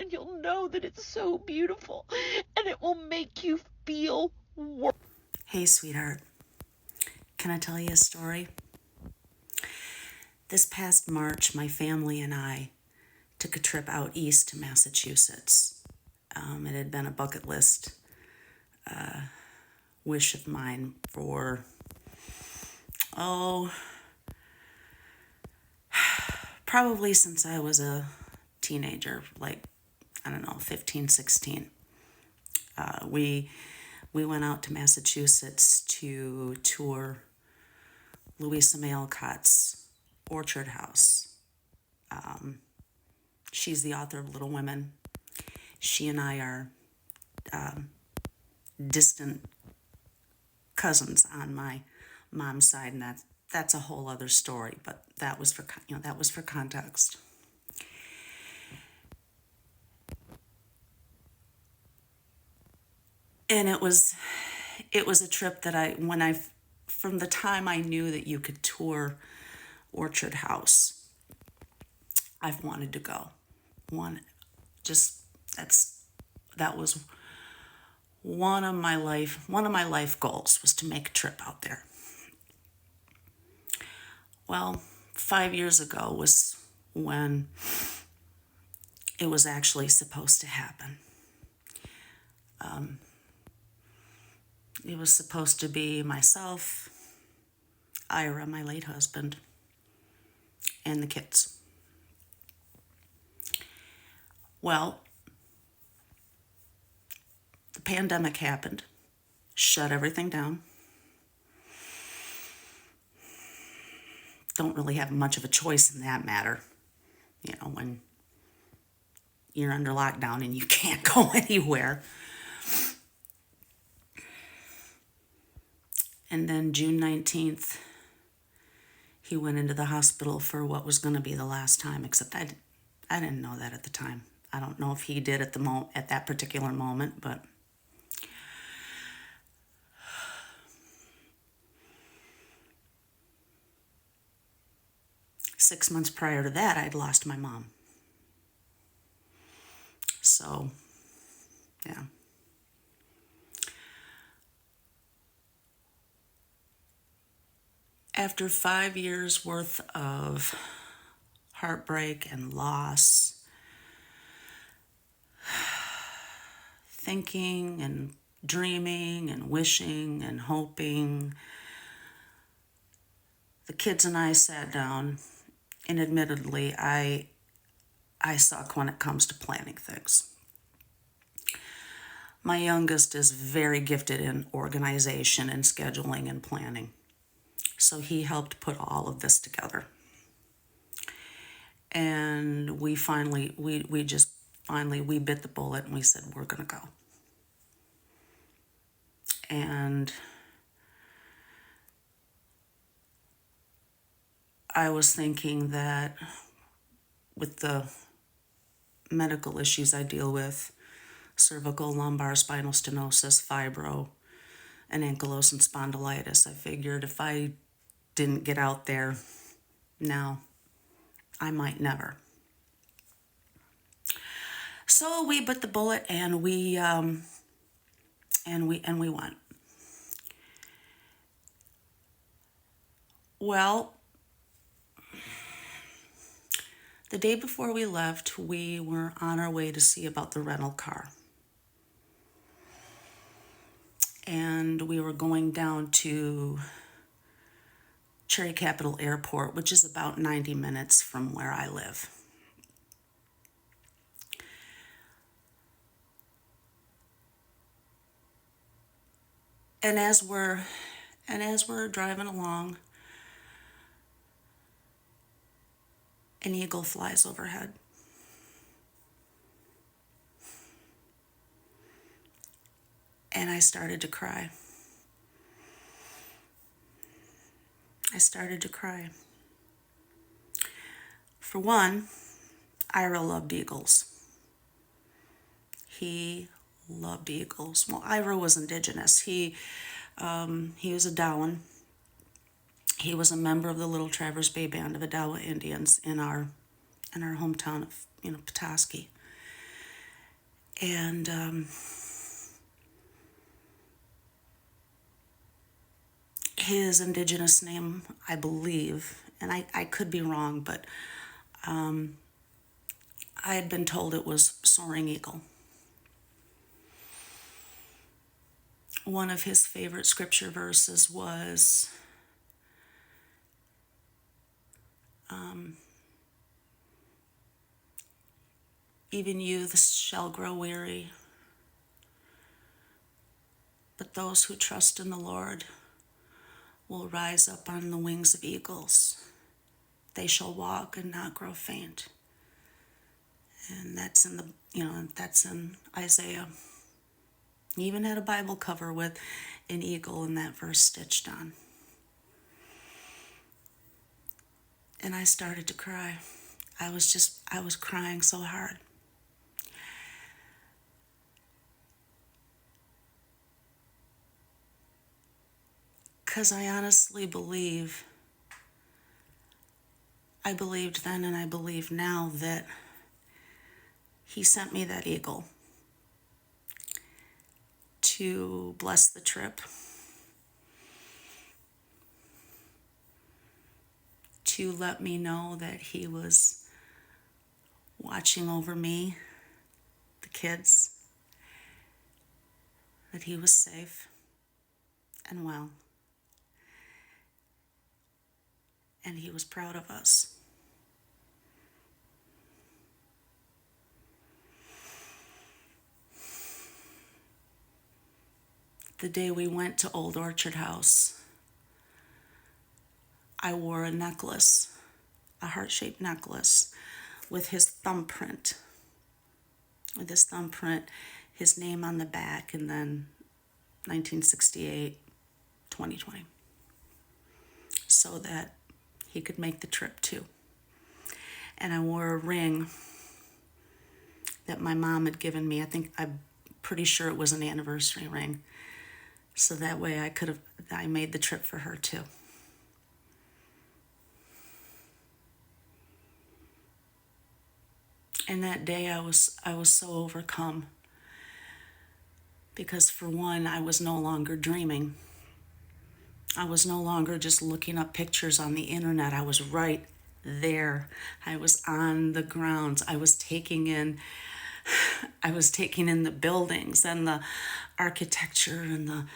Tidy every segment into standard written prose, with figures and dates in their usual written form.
and you'll know that it's so beautiful, and it will make you feel Hey, sweetheart. Can I tell you a story? This past March, my family and I took a trip out east to Massachusetts. It had been a bucket list wish of mine for, probably since I was a teenager, like, I don't know, 15, 16. We went out to Massachusetts to tour Louisa May Alcott's Orchard House. She's the author of Little Women. She and I are distant cousins on my mom's side, and that's a whole other story. But that was for context. And it was a trip that from the time I knew that you could tour Orchard House, I've wanted to go. That was one of my life goals, was to make a trip out there. Well, 5 years ago was when it was actually supposed to happen. It was supposed to be myself, Ira, my late husband, and the kids. Well, the pandemic happened, shut everything down. Don't really have much of a choice in that matter, when you're under lockdown and you can't go anywhere. And then June 19th, he went into the hospital for what was going to be the last time, except I didn't know that at the time. I don't know if he did at that particular moment, but six months prior to that, I'd lost my mom. So, yeah. After 5 years worth of heartbreak and loss, thinking and dreaming and wishing and hoping, the kids and I sat down, and admittedly, I suck when it comes to planning things. My youngest is very gifted in organization and scheduling and planning. So he helped put all of this together. And we bit the bullet, and we said, we're going to go. And I was thinking that with the medical issues I deal with, cervical, lumbar, spinal stenosis, fibro, and ankylosing spondylitis, I figured if I didn't get out there now, I might never. So we bit the bullet, and we went. Well, the day before we left, we were on our way to see about the rental car. And we were going down to Cherry Capital Airport, which is about 90 minutes from where I live. And as we're driving along, an eagle flies overhead. And I started to cry. For one, Ira loved eagles. He loved eagles. Well, Ira was indigenous. He was a Dawan. He was a member of the Little Traverse Bay Band of Odawa Indians in our hometown of Petoskey. And his indigenous name, I believe, and I could be wrong, but I had been told it was Soaring Eagle. One of his favorite scripture verses was even youths shall grow weary, but those who trust in the Lord will rise up on the wings of eagles. They shall walk and not grow faint. And that's in that's in Isaiah. He even had a Bible cover with an eagle and that verse stitched on. And I started to cry. I was crying so hard. Because I honestly believed then and I believe now that he sent me that eagle to bless the trip, to let me know that he was watching over me, the kids, that he was safe and well, and he was proud of us. The day we went to Old Orchard House, I wore a necklace, a heart-shaped necklace, with his thumbprint. His name on the back, and then 1968, 2020. So that he could make the trip too. And I wore a ring that my mom had given me. I'm pretty sure it was an anniversary ring. So that way I made the trip for her too. And that day I was so overcome. Because for one, I was no longer dreaming. I was no longer just looking up pictures on the internet. I was right there. I was on the grounds. I was taking in the buildings and the architecture and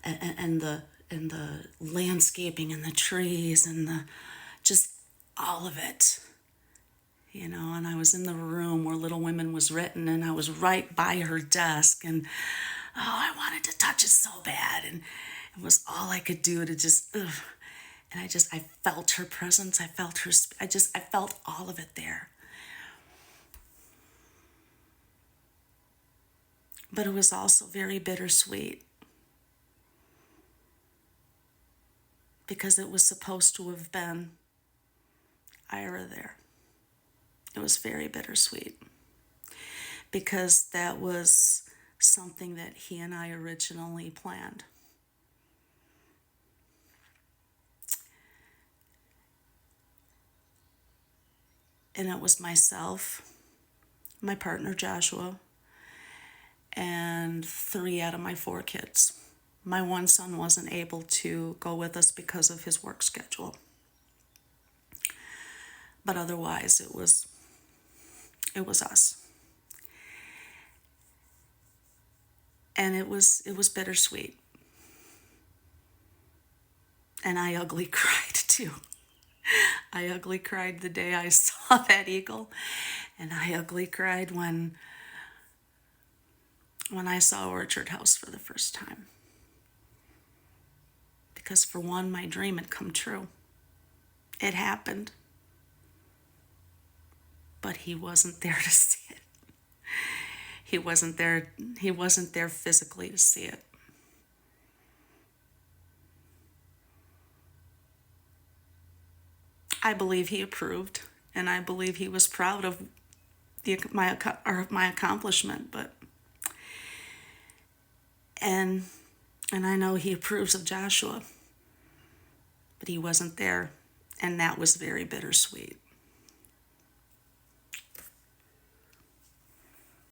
the landscaping and the trees and just all of it. And I was in the room where Little Women was written, and I was right by her desk, and I wanted to touch it so bad, and it was all I could do to just, and I felt her presence, I felt her, I felt all of it there. But it was also very bittersweet, because it was supposed to have been Ira there. It was very bittersweet, because that was something that he and I originally planned. And it was myself, my partner Joshua, and 3 out of my 4 kids. My one son wasn't able to go with us because of his work schedule. But otherwise, it was us. And it was bittersweet. And I ugly cried too. I ugly cried the day I saw that eagle, and I ugly cried when I saw Orchard House for the first time. Because for one, my dream had come true. It happened. But he wasn't there to see it. He wasn't there physically to see it. I believe he approved, and I believe he was proud of my accomplishment, and I know he approves of Joshua, but he wasn't there, and that was very bittersweet.